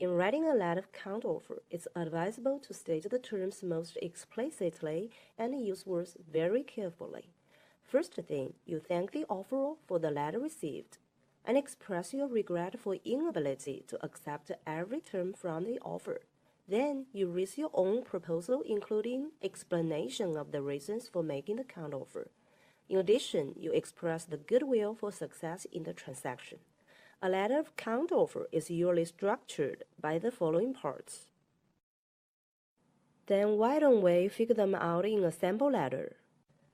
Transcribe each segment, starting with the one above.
In writing a letter of counteroffer, it's advisable to state the terms most explicitly and use words very carefully. First thing, you thank the offeror for the letter received and express your regret for inability to accept every term from the offer. Then you raise your own proposal, including explanation of the reasons for making the counteroffer. In addition, you express the goodwill for success in the transaction. A letter of counteroffer is usually structured by the following parts. Then why don't we figure them out in a sample letter?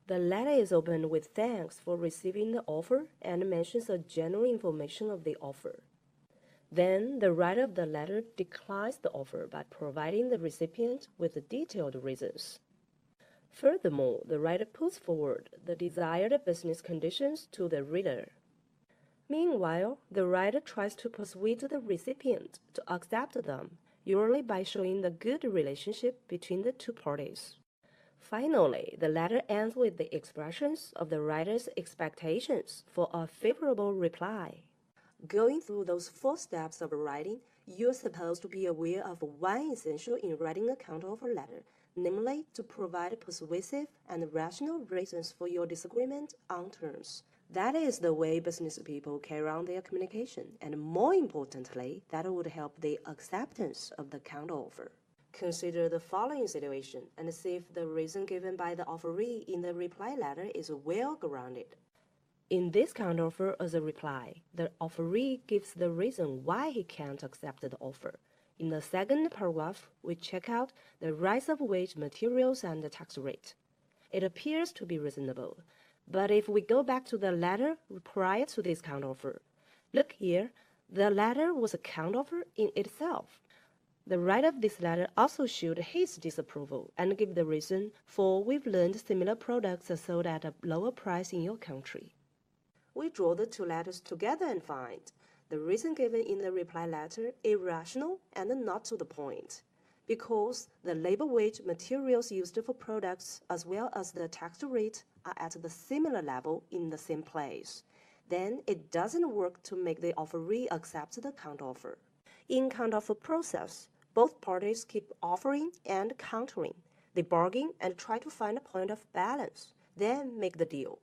The letter is opened with thanks for receiving the offer and mentions the general information of the offer. Then the writer of the letter declines the offer by providing the recipient with the detailed reasons. Furthermore, the writer puts forward the desired business conditions to the reader. Meanwhile, the writer tries to persuade the recipient to accept them, usually by showing the good relationship between the two parties. Finally, the letter ends with the expressions of the writer's expectations for a favorable reply. Going through those 4 steps of writing, you're supposed to be aware of one essential in writing a counteroffer letter, namely to provide persuasive and rational reasons for your disagreement on terms. That is the way business people carry on their communication, and more importantly, that would help the acceptance of the counteroffer. Consider the following situation and see if the reason given by the offeree in the reply letter is well-grounded. In this counteroffer as a reply, the offeree gives the reason why he can't accept the offer. In the second paragraph, we check out the rise of wage, materials, and the tax rate. It appears to be reasonable. But if we go back to the letter prior to this counteroffer, look here, the letter was a counteroffer in itself. The writer of this letter also showed his disapproval and gave the reason for we've learned similar products are sold at a lower price in your country. We draw the 2 letters together and find the reason given in the reply letter irrational and not to the point, because the labor wage, materials used for products, as well as the tax rate are at the similar level in the same place. Then it doesn't work to make the offeree accept the counteroffer. In counteroffer process, both parties keep offering and countering. They bargain and try to find a point of balance, then make the deal.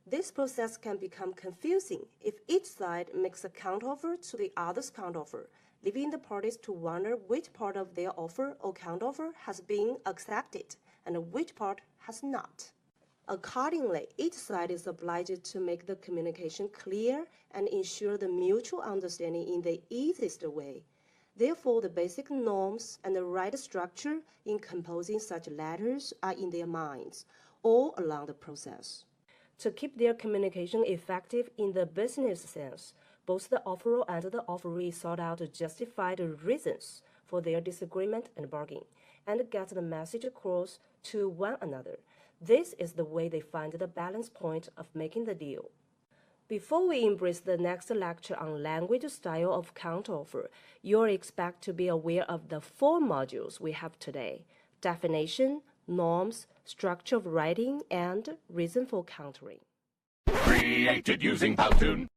This process can become confusing if each side makes a counteroffer to the other's counteroffer, leaving the parties to wonder which part of their offer or counteroffer has been accepted and which part has not. Accordingly, each side is obliged to make the communication clear and ensure the mutual understanding in the easiest way. Therefore, the basic norms and the right structure in composing such letters are in their minds all along the process. To keep their communication effective in the business sense, both the offeror and the offeree sought out justified reasons for their disagreement and bargain, and get the message across to one another. This is the way they find the balance point of making the deal. Before we embrace the next lecture on language style of counteroffer, you'll expect to be aware of the 4 modules we have today: definition, norms, structure of writing, and reason for countering. Created using Powtoon.